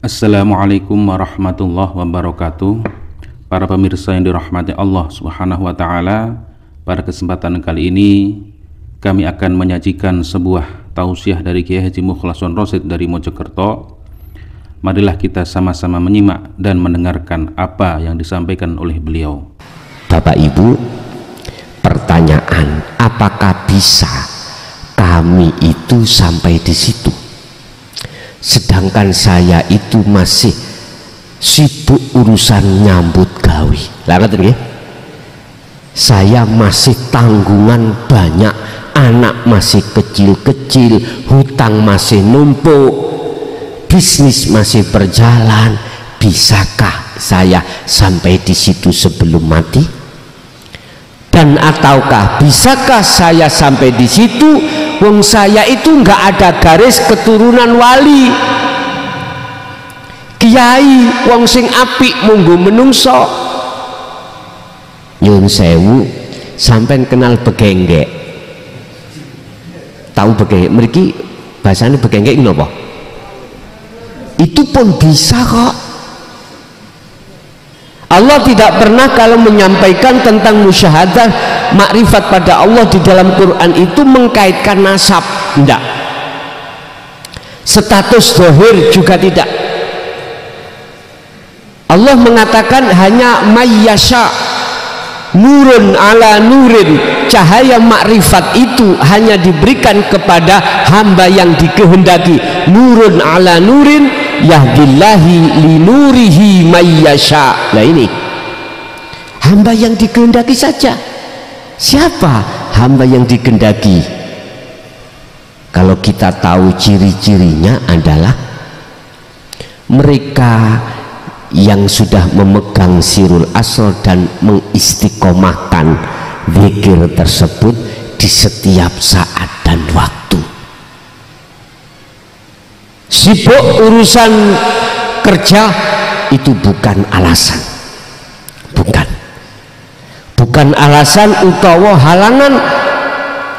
Assalamualaikum warahmatullahi wabarakatuh. Para pemirsa yang dirahmati Allah Subhanahu wa taala, pada kesempatan kali ini kami akan menyajikan sebuah tausiah dari Kiai Haji Mukhlason Rosyid dari Mojokerto. Marilah kita sama-sama menyimak dan mendengarkan apa yang disampaikan oleh beliau. Bapak Ibu, pertanyaan, apakah bisa kami itu sampai di situ? Sedangkan saya itu masih sibuk urusan nyambut gawe. Saya masih tanggungan banyak, anak masih kecil-kecil, hutang masih numpuk, bisnis masih berjalan. Bisakah saya sampai di situ sebelum mati? Dan ataukah bisakah saya sampai di situ wong saya itu nggak ada garis keturunan wali, kiai wong sing apik munggo menungso. Nyun sewu, sampean kenal begenggek? Tahu begenggek? Mriki bahasane begenggek napa? Itu pun bisa kok. Allah tidak pernah kalau menyampaikan tentang musyahadah makrifat pada Allah di dalam Quran itu mengkaitkan nasab, tidak. Status zahir juga tidak. Allah mengatakan hanya mayyasha, nurun ala nurin, cahaya makrifat itu hanya diberikan kepada hamba yang dikehendaki. Nurun ala nurin yahdillahi linurihi mayyasha. Nah ini hamba yang dikehendaki saja. Siapa hamba yang dikehendaki? Kalau kita tahu ciri-cirinya adalah mereka yang sudah memegang sirul asal dan mengistiqomahkan zikir tersebut di setiap saat dan waktu. Sibuk urusan kerja itu bukan alasan, bukan alasan utawa halangan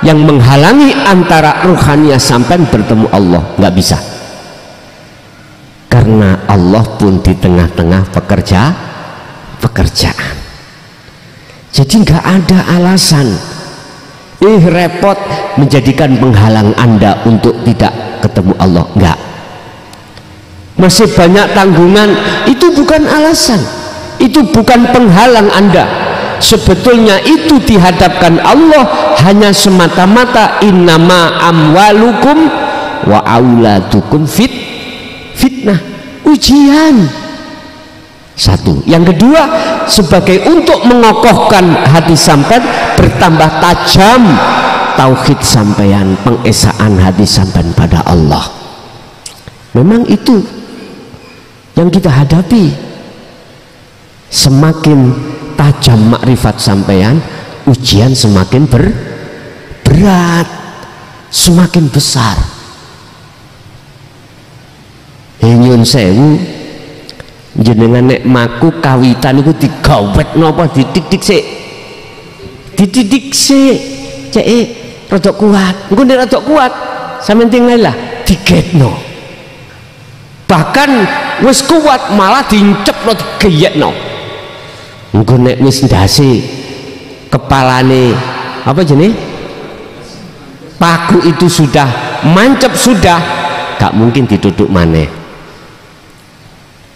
yang menghalangi antara ruhaniyah sampai bertemu Allah. Nggak bisa, karena Allah pun di tengah-tengah pekerjaan. Jadi nggak ada alasan repot menjadikan penghalang Anda untuk tidak ketemu Allah. Enggak. Masih banyak tanggungan, itu bukan alasan, itu bukan penghalang Anda. Sebetulnya itu dihadapkan Allah hanya semata-mata innama amwalukum wa auladukum fitnah, ujian. Satu. Yang kedua, sebagai untuk mengokohkan hati sampean, bertambah tajam tauhid sampean, pengesaan hati sampean pada Allah. Memang itu yang kita hadapi. Semakin tajam makrifat sampean, ujian semakin berat, semakin besar. Nyun sewu, jenengan nek maku kawitan iku digawet napa didik-dik sik cek rada kuat. Engko nek rada kuat sampeyan tinggal lah digetno. Bahkan wis kuat malah dincepno digeyekno. Engko nek wis ndase kepalane apa jenenge paku itu sudah mancep, sudah gak mungkin diduduk maneh.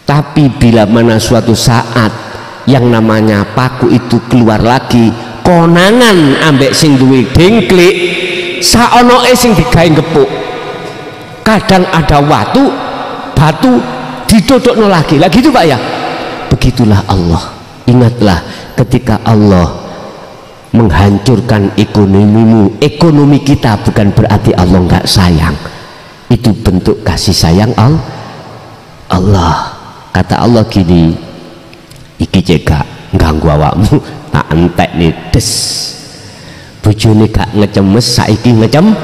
Tapi bila mana suatu saat yang namanya paku itu keluar lagi, konangan ambek sing duwe dengklik, saonoe sing digawe gepuk. Kadang ada batu didodokno lagi gitu Pak ya. Begitulah Allah. Ingatlah ketika Allah menghancurkan ekonomimu, ekonomi kita bukan berarti Allah nggak sayang. Itu bentuk kasih sayang Allah. Kata Allah gini, iki cekak ganggu awakmu tak entek nih des, bojone gak ngecemes saiki ngecem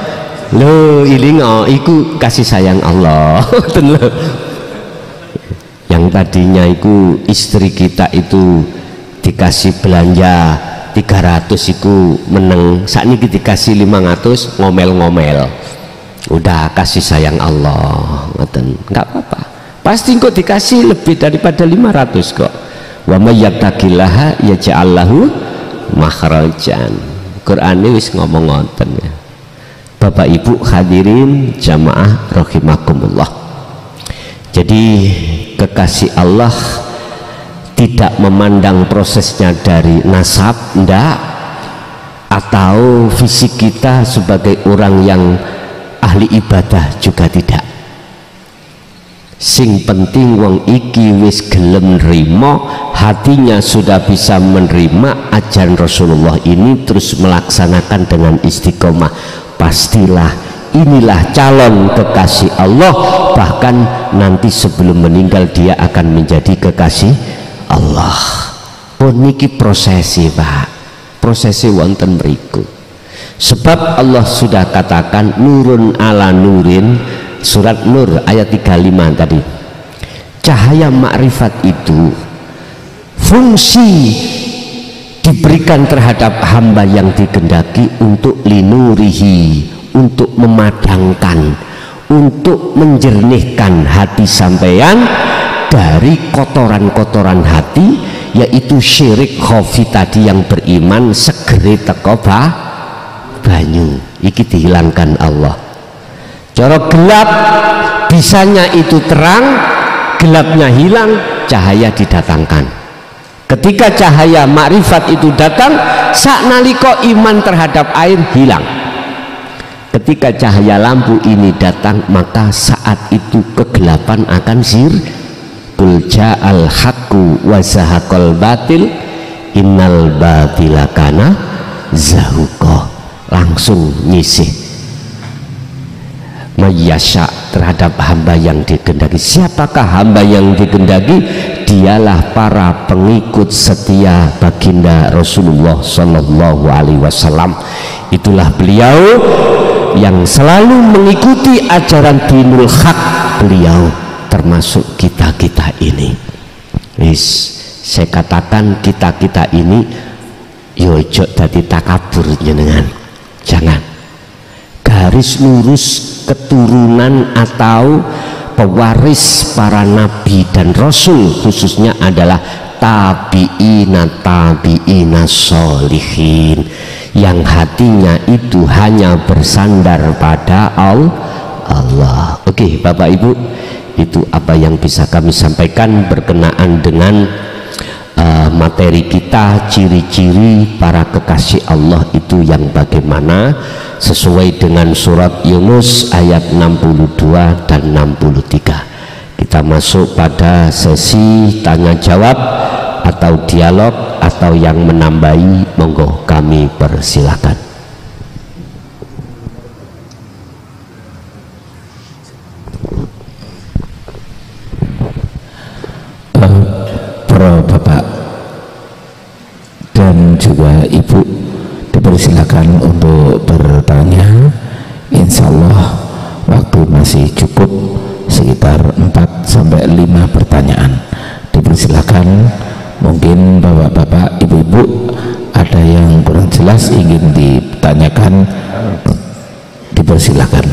lho, ilingo iku kasih sayang Allah. Yang tadinya itu istri kita itu dikasih belanja 300 iku meneng, saat ini dikasih 500 ngomel-ngomel. Udah kasih sayang Allah, nggak apa-apa. pasti kok dikasih lebih daripada 500 kok. Wa may yattaqillaha yaj'al lahu makhrajan. Qur'ane wis ngomong ngoten ya. Bapak Ibu hadirin jamaah rahimakumullah. Jadi kekasih Allah tidak memandang prosesnya dari nasab, ndak, atau fisik kita sebagai orang yang ahli ibadah juga tidak. Sing penting wong iki wis gelem nrimo, hatinya sudah bisa menerima ajaran Rasulullah ini, terus melaksanakan dengan istiqomah. Pastilah inilah calon kekasih Allah, bahkan nanti sebelum meninggal dia akan menjadi kekasih Allah. Pun niki prosesi Pak, prosesi wonten mriku. Sebab Allah sudah katakan nurun ala nurin, surat Nur ayat 35 tadi. Cahaya makrifat itu fungsi diberikan terhadap hamba yang dikehendaki untuk linurihi, untuk memadangkan, untuk menjernihkan hati sampeyan dari kotoran-kotoran hati, yaitu syirik khafi tadi yang beriman segeri teko banyu iki dihilangkan Allah. Cara gelap bisanya itu terang, gelapnya hilang, cahaya didatangkan. Ketika cahaya makrifat itu datang, saknalika iman terhadap air hilang. Ketika cahaya lampu ini datang, maka saat itu kegelapan akan qul ja'al haqqu wa zahaqal batil innal batila kana zahuqa. Langsung nyisih mayyasya terhadap hamba yang dikehendaki. Siapakah hamba yang dikehendaki? Dialah para pengikut setia baginda Rasulullah Sallallahu Alaihi Wasallam. Itulah beliau yang selalu mengikuti ajaran dinul haq. Beliau termasuk kita-kita ini. Saya katakan kita-kita ini yo ojo dadi takabur jenengan. Jangan. Garis lurus keturunan atau pewaris para nabi dan rasul khususnya adalah tabi'ina sholihin, yang hatinya itu hanya bersandar pada Allah. Oke Bapak Ibu, itu apa yang bisa kami sampaikan berkenaan dengan materi kita, ciri-ciri para kekasih Allah itu yang bagaimana, sesuai dengan surat Yunus ayat 62 dan 63. Kita masuk pada sesi tanya jawab atau dialog, atau yang menambahi monggo kami persilakan. Bapak dan juga Ibu dipersilakan untuk bertanya. Insya Allah waktu masih cukup, sekitar 4-5 pertanyaan. Dipersilakan, mungkin bapak-bapak, ibu-ibu ada yang kurang jelas ingin ditanyakan, dipersilakan.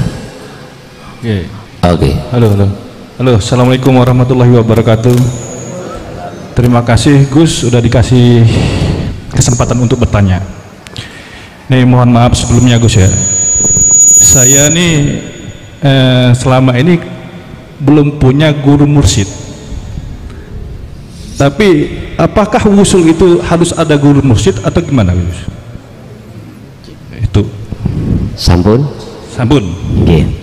Oke. Halo, assalamualaikum warahmatullahi wabarakatuh. Terima kasih Gus sudah dikasih kesempatan untuk bertanya. Nih mohon maaf sebelumnya Gus ya. Saya nih selama ini belum punya guru mursyid. Tapi apakah wusul itu harus ada guru mursyid atau gimana Gus? Itu. Sampun. Nggih.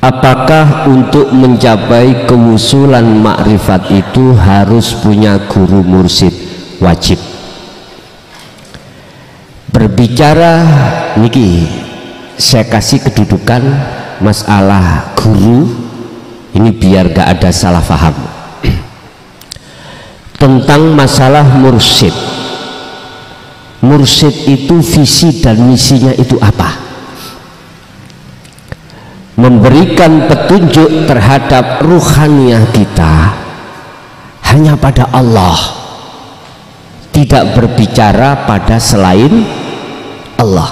Apakah untuk mencapai kewusulan makrifat itu harus punya guru mursyid? Wajib. Berbicara niki saya kasih kedudukan masalah guru ini biar gak ada salah paham tentang masalah mursyid. Mursyid itu visi dan misinya itu apa? Memberikan petunjuk terhadap ruhaniyah kita hanya pada Allah, tidak berbicara pada selain Allah.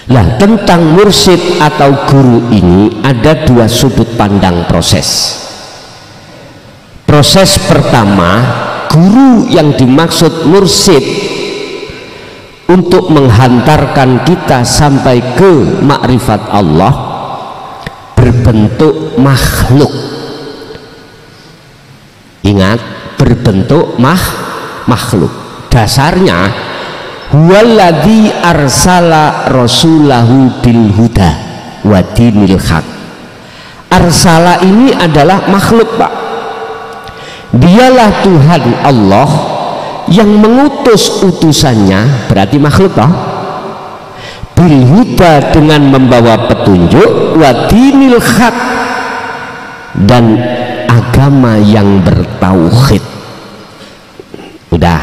Lah tentang mursyid atau guru ini ada dua sudut pandang proses. Proses pertama, guru yang dimaksud mursyid untuk menghantarkan kita sampai ke makrifat Allah berbentuk makhluk. Ingat, berbentuk makhluk. Dasarnya huwaladzi arsala rasulahu bil huda wa dinil haq. Arsala ini adalah makhluk, Pak. Dialah Tuhan Allah yang mengutus utusannya, berarti makhluk toh, bil huda dengan membawa petunjuk, wa dinil haq dan agama yang bertauhid. Udah,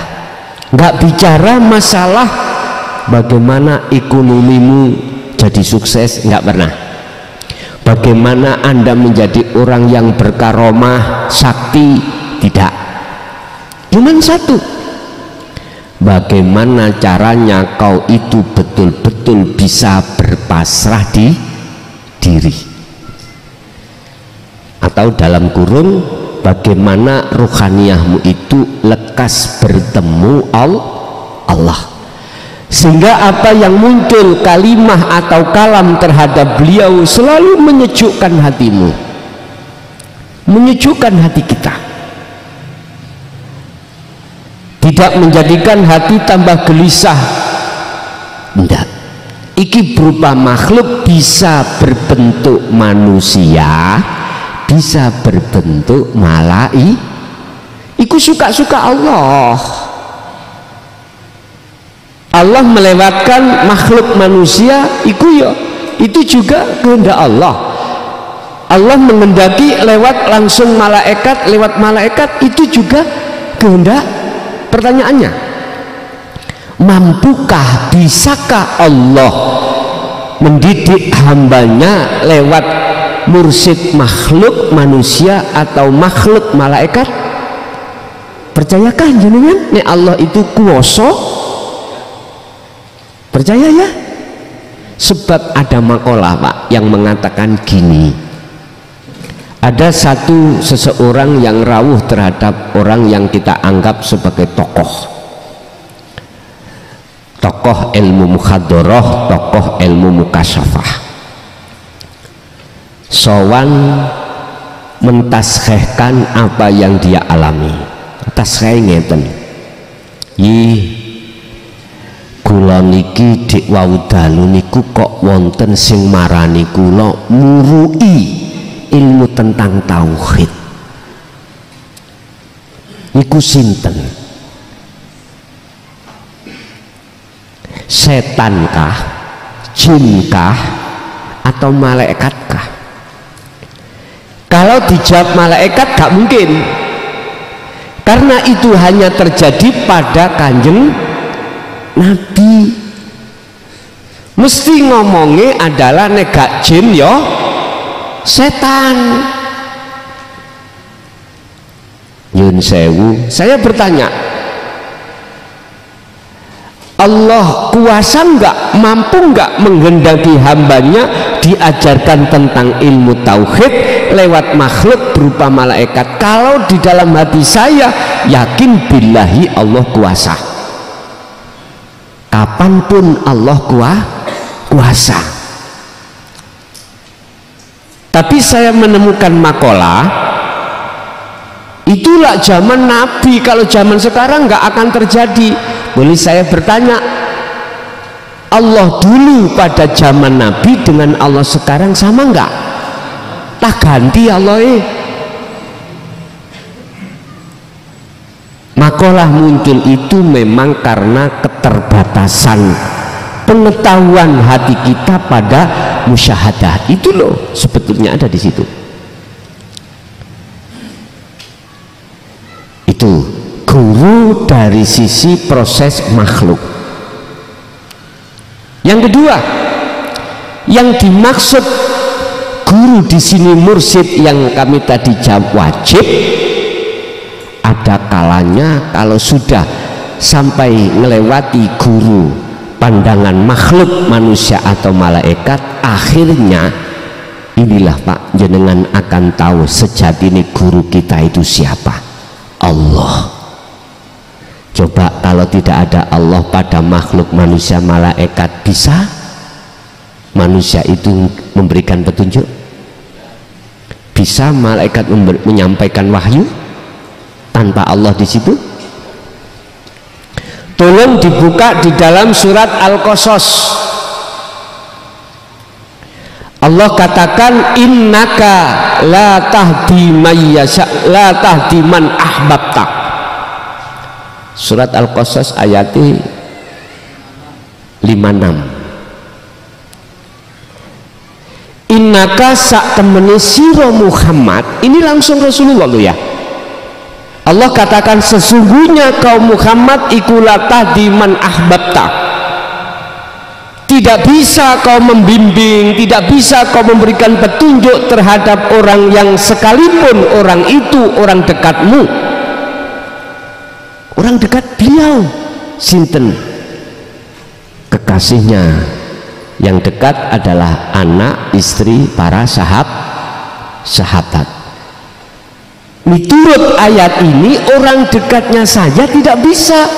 nggak bicara masalah bagaimana ekonomimu jadi sukses, nggak pernah. Bagaimana Anda menjadi orang yang berkaromah sakti, tidak. Cuman satu, bagaimana caranya kau itu betul-betul bisa berpasrah di diri, atau dalam kurung bagaimana ruhaniyahmu itu lekas bertemu Allah, sehingga apa yang muncul kalimah atau kalam terhadap beliau selalu menyejukkan hatimu, menyejukkan hati kita, tidak menjadikan hati tambah gelisah. Tidak, iki berupa makhluk, bisa berbentuk manusia, bisa berbentuk malai. Iku suka-suka Allah. Allah melewatkan makhluk manusia, itu juga kehendak Allah. Allah mengendaki lewat langsung malaikat, lewat malaikat, itu juga kehendak. Pertanyaannya, mampukah, bisakah Allah mendidik hambanya lewat mursyid makhluk manusia atau makhluk malaikat? Percayakah jenengan nek Allah itu kuwasa? Percaya ya? Sebab ada makalah, Pak, yang mengatakan gini, ada seseorang yang rawuh terhadap orang yang kita anggap sebagai tokoh ilmu mukhadharah, tokoh ilmu mukasyafah, sowan mentaskhehkan apa yang dia alami. Taskheh ngeten, kula niki dik wau dalu niku kok wonten sing marani kula murui ilmu tentang tauhid. Niku sinten? Setankah, jinkah, atau malaikatkah? Kalau dijawab malaikat gak mungkin, karena itu hanya terjadi pada Kanjeng Nabi. Mesti ngomongnya adalah negak jin yo setan. Yun sewu, saya bertanya, Allah kuasa enggak, mampu enggak menghendaki hambanya diajarkan tentang ilmu tauhid lewat makhluk berupa malaikat? Kalau di dalam hati saya yakin billahi Allah kuasa, kapanpun Allah kuasa. Tapi saya menemukan makalah, itulah zaman Nabi, kalau zaman sekarang nggak akan terjadi. Boleh saya bertanya, Allah dulu pada zaman Nabi dengan Allah sekarang sama nggak? Tak ganti Allah Makalah muncul itu memang karena keterbatasan pengetahuan hati kita pada musyahadah. Itu loh sebetulnya ada di situ. Itu guru dari sisi proses makhluk. Yang kedua, yang dimaksud guru di sini mursyid yang kami tadi jawab wajib. Ada kalanya kalau sudah sampai melewati guru pandangan makhluk manusia atau malaikat, akhirnya inilah Pak, jenengan akan tahu sejati ini guru kita itu siapa. Allah. Coba kalau tidak ada Allah pada makhluk manusia malaikat, bisa manusia itu memberikan petunjuk? Bisa malaikat menyampaikan wahyu tanpa Allah di situ? Tolong dibuka di dalam surat Al-Qasas. Allah katakan innaka la tahdi la tahdi man ahbabta. Surat Al-Qasas ayat 56. Innaka sak temene sira Muhammad, ini langsung Rasulullah loh ya. Allah katakan sesungguhnya kaum Muhammad ikulah tahdi man ahbabta. Tidak bisa kau membimbing, tidak bisa kau memberikan petunjuk terhadap orang yang sekalipun orang itu orang dekatmu, orang dekat beliau, sinten kekasihnya yang dekat adalah anak, istri, para sahabat. Menurut ayat ini orang dekatnya saja tidak bisa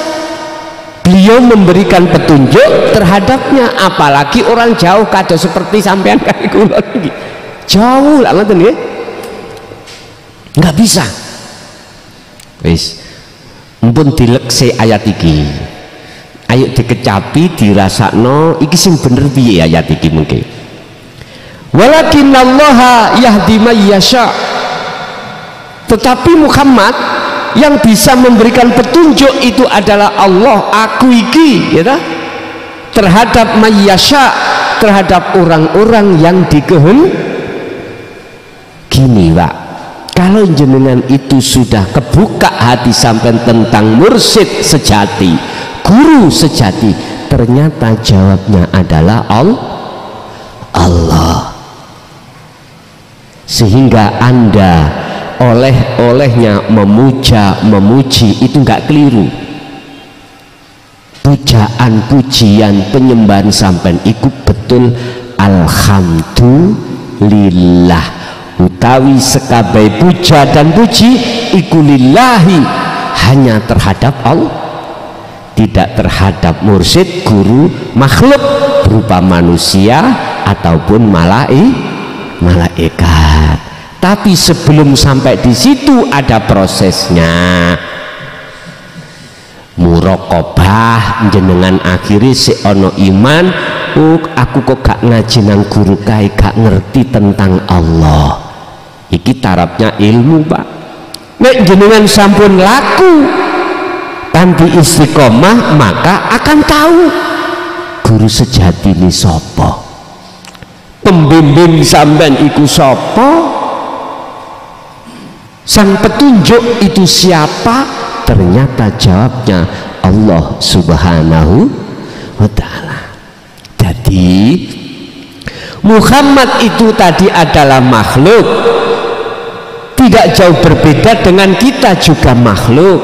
beliau memberikan petunjuk terhadapnya, apalagi orang jauh kado seperti sampean kali kula iki. Jauh lah ngoten nggih. Enggak bisa. Wis. Mumpun dilekse ayat iki. Ayo dikecapi dirasakno iki sing bener piye ayat iki mungkin. Walakinallaha yahdi may yasha. Tetapi Muhammad yang bisa memberikan petunjuk itu adalah Allah. Aku iki ya, terhadap mayyasha, terhadap orang-orang yang dikehendaki. Gini Pak, kalau jenengan itu sudah kebuka hati sampai tentang mursyid sejati, guru sejati, ternyata jawabnya adalah Allah. Sehingga Anda olehnya memuji itu enggak keliru. Pujaan, pujian, penyembahan sampean iku betul alhamdulillah, utawi sekabai puja dan puji iku lillahi, hanya terhadap Allah, tidak terhadap mursyid, guru, makhluk berupa manusia ataupun malaikat. Tapi sebelum sampai di situ ada prosesnya. Muraqabah jenengan akhiri si ono iman, aku kok gak ngaji nang guru kae, gak ngerti tentang Allah. Iki tarapnya ilmu Pak. Nek jenengan sampun laku tanpa istiqomah, maka akan tahu guru sejati ini sapa, pembimbing sampean iku sapa, sang petunjuk itu siapa. Ternyata jawabnya Allah Subhanahu wa ta'ala. Jadi Muhammad itu tadi adalah makhluk, tidak jauh berbeda dengan kita juga makhluk.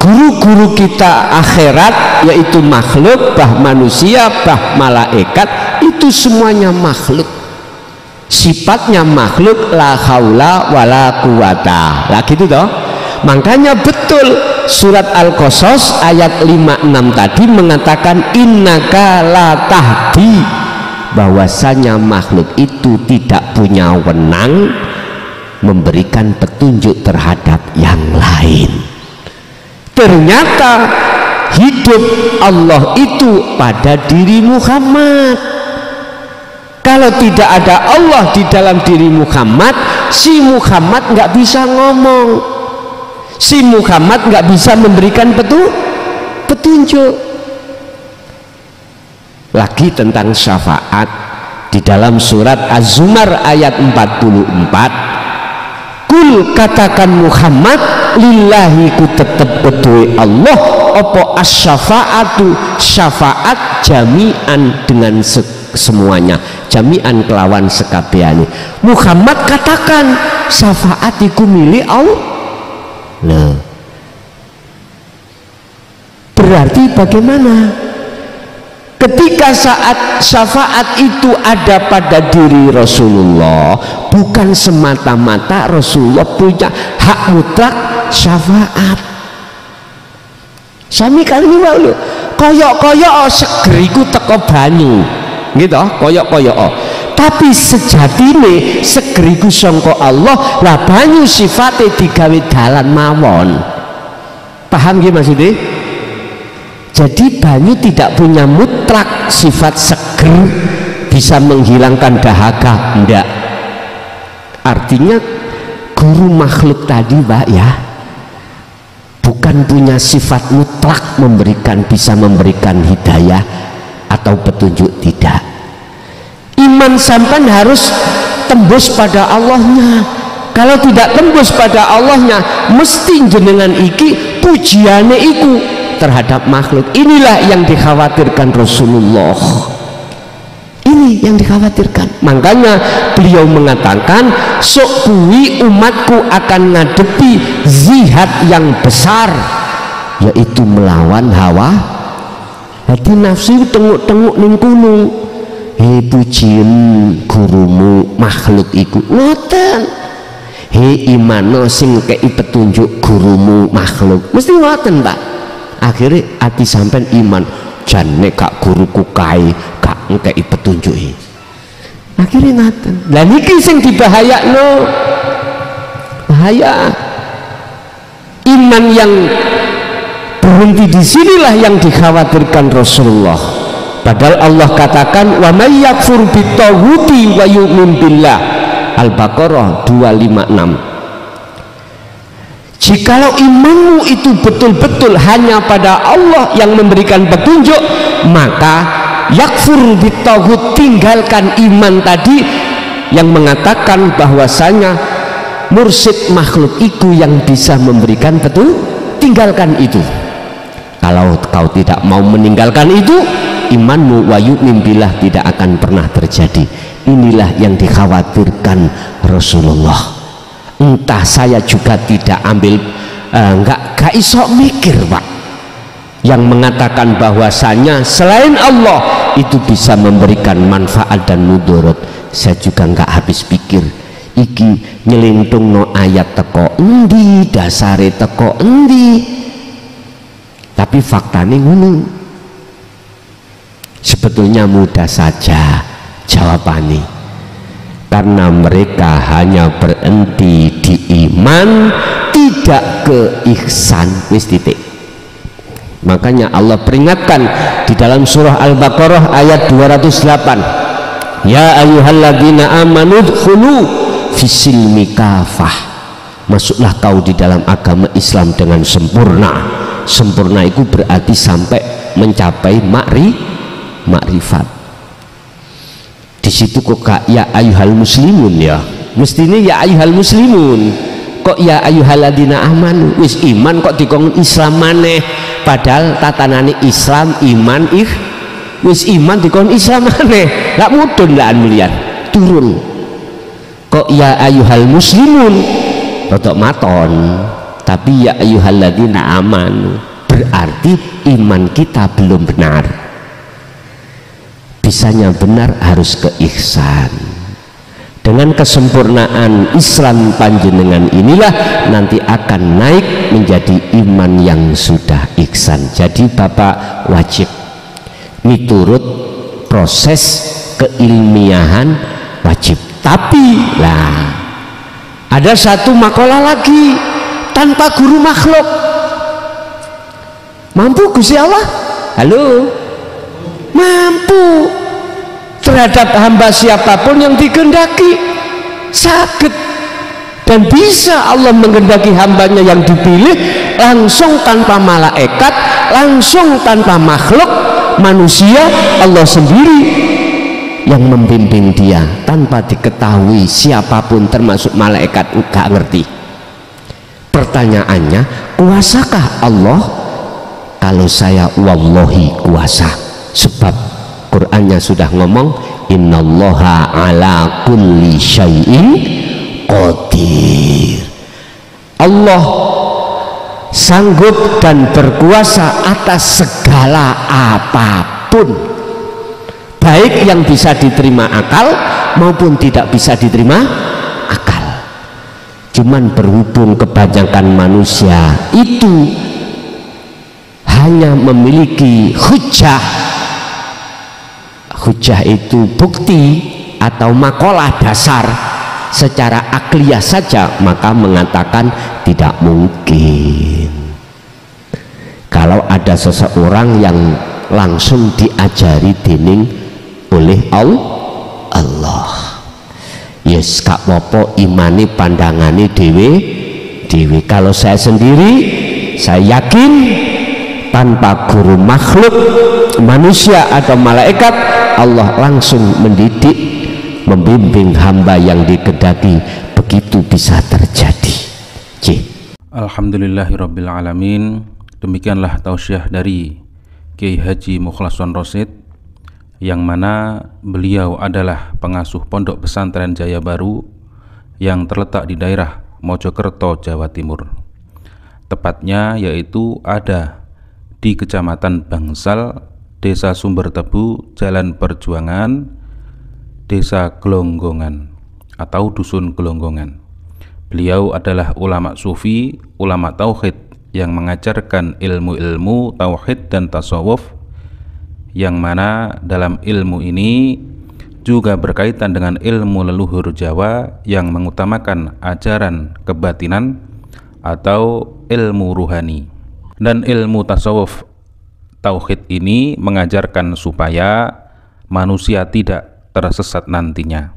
Guru-guru kita akhirat yaitu makhluk, bah manusia, bah malaikat, itu semuanya makhluk, sifatnya makhluk, la haula wala quwata lah gitu toh. Makanya betul surat Al-Qasas ayat 56 tadi mengatakan innaka la tahdi, bahwasanya makhluk itu tidak punya wewenang memberikan petunjuk terhadap yang lain. Ternyata hidup Allah itu pada diri Muhammad. Kalau tidak ada Allah di dalam diri Muhammad, si Muhammad nggak bisa ngomong, si Muhammad nggak bisa memberikan petunjuk. Lagi tentang syafaat di dalam surat Az-Zumar ayat 44, kul katakan Muhammad, lillahi ku tetep kedue Allah opo as-syafaatu, syafaat jami'an dengan semuanya, jami'an kelawan sekabehane. Muhammad katakan syafaat iku milik Allah. Nah, berarti bagaimana? Ketika saat syafaat itu ada pada diri Rasulullah, bukan semata-mata Rasulullah punya hak mutlak syafaat. Sami kali ini wae lho, koyok-koyok segeriku teko banyu gitu, koyok-koyok. Tapi sejatine segeriku sangka Allah, lah banyu sifatnya digawe dalan mawon. Paham nggih maksudnya? Jadi banyu tidak punya mutlak sifat seger bisa menghilangkan dahaga, enggak. Artinya guru makhluk tadi Pak ya, bukan punya sifat mutlak bisa memberikan hidayah atau petunjuk, tidak. Iman sampan harus tembus pada Allahnya. Kalau tidak tembus pada Allahnya, mesti jenengan iki pujiane iku terhadap makhluk. Inilah yang dikhawatirkan Rasulullah. Ini yang dikhawatirkan. Makanya beliau mengatakan, sok kuwi umatku akan ngadepi zihad yang besar, yaitu melawan hawa. Hati nafsu tenguk-tenguk ning kono. Pujian gurumu makhluk iku ngoten. Imano sing kei petunjuk gurumu makhluk. Mesti ngoten, Pak. Akhirnya hati sampean iman, jane kak guruku kae gak ngekei petunjuk. Akhirnya ngaten. Lah niki sing dibahayakno. Bahaya. Iman yang berhenti di sinilah yang dikhawatirkan Rasulullah. Padahal Allah katakan wa may yakfur bitaghuti wa yu'min billah. Al-Baqarah 256. Jikalau imanmu itu betul-betul hanya pada Allah yang memberikan petunjuk, maka yakfur bitaghut, tinggalkan iman tadi yang mengatakan bahwasanya mursyid makhluk itu yang bisa memberikan petunjuk. Tinggalkan itu. Kalau kau tidak mau meninggalkan itu, imanmu wa yu'min billah tidak akan pernah terjadi. Inilah yang dikhawatirkan Rasulullah. Entah saya juga tidak ambil nggak iso mikir Pak, yang mengatakan bahwasanya selain Allah itu bisa memberikan manfaat dan mudarat. Saya juga nggak habis pikir iki nyelintung no ayat teko endi, dasare teko endi, tapi faktanya ngono. Sebetulnya mudah saja jawabannya, karena mereka hanya berhenti di iman, tidak ke ihsan. Wis titik. Makanya Allah peringatkan di dalam surah Al-Baqarah ayat 208, ya ayyuhalladzina amanu dkhulu fisilmi kafah, masuklah kau di dalam agama Islam dengan sempurna. Sempurna itu berarti sampai mencapai makrifat. Di situ kok ya ayyuhal muslimun, ya mestinya ya ayyuhal muslimun, kok ya ayyuhalladzina amanu. Wis iman kok dikon Islam maneh, padahal tatanane Islam iman wis iman dikon Islam maneh, lak mudun lah mulian turun. Kok ya ayyuhal muslimun rodok maton, tapi ya ayyuhalladzina amanu berarti iman kita belum benar. Bisanya benar harus ke ihsan. Dengan kesempurnaan Islam panjenengan inilah nanti akan naik menjadi iman yang sudah ihsan. Jadi Bapak wajib miturut proses keilmiahan, wajib. Tapi lah ada satu makalah lagi, tanpa guru makhluk mampu Gusti Allah. Halo, mampu terhadap hamba siapapun yang dikehendaki, sakit dan bisa Allah menghendaki hambanya yang dipilih langsung tanpa malaikat, langsung tanpa makhluk manusia. Allah sendiri yang membimbing dia tanpa diketahui siapapun termasuk malaikat, enggak ngerti. Pertanyaannya, kuasakah Allah? Kalau saya wallahi kuasa, sebab Qur'annya sudah ngomong innallaha ala kulli syai'in qadir. Allah sanggup dan berkuasa atas segala apapun. baik yang bisa diterima akal maupun tidak bisa diterima akal. Cuman berhubung kebanyakan manusia itu hanya memiliki hujjah. Hujjah itu bukti atau makalah dasar secara akliyah saja, maka mengatakan tidak mungkin. Kalau ada seseorang yang langsung diajari dening oleh Allah, yes kak popo imani pandangane dewe. Kalau saya sendiri, saya yakin tanpa guru makhluk manusia atau malaikat, Allah langsung mendidik, membimbing hamba yang dikehendaki, begitu bisa terjadi. Alhamdulillahirabbil alamin. Demikianlah tausiah dari Kiai Haji Mukhlason Rosyid, yang mana beliau adalah pengasuh Pondok Pesantren Jaya Baru yang terletak di daerah Mojokerto, Jawa Timur. Tepatnya yaitu ada di Kecamatan Bangsal, Desa Sumbertebu, Jalan Perjuangan, Desa Gelonggongan atau Dusun Gelonggongan. Beliau adalah ulama sufi, ulama tauhid yang mengajarkan ilmu-ilmu tauhid dan tasawuf, yang mana dalam ilmu ini juga berkaitan dengan ilmu leluhur Jawa yang mengutamakan ajaran kebatinan atau ilmu ruhani. Dan ilmu tasawuf tauhid ini mengajarkan supaya manusia tidak tersesat nantinya.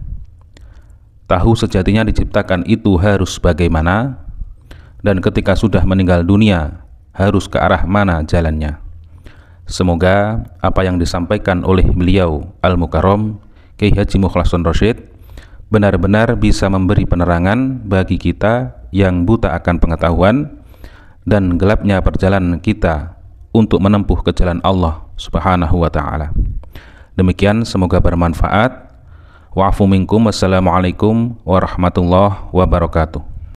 Tahu sejatinya diciptakan itu harus bagaimana, dan ketika sudah meninggal dunia harus ke arah mana jalannya. Semoga apa yang disampaikan oleh beliau Al-Mukarram Kiai Haji Mukhlason Rosyid benar-benar bisa memberi penerangan bagi kita yang buta akan pengetahuan dan gelapnya perjalanan kita untuk menempuh ke jalan Allah Subhanahu wa ta'ala. Demikian, semoga bermanfaat. Wa'afu minkum. Wassalamualaikum warahmatullahi wabarakatuh.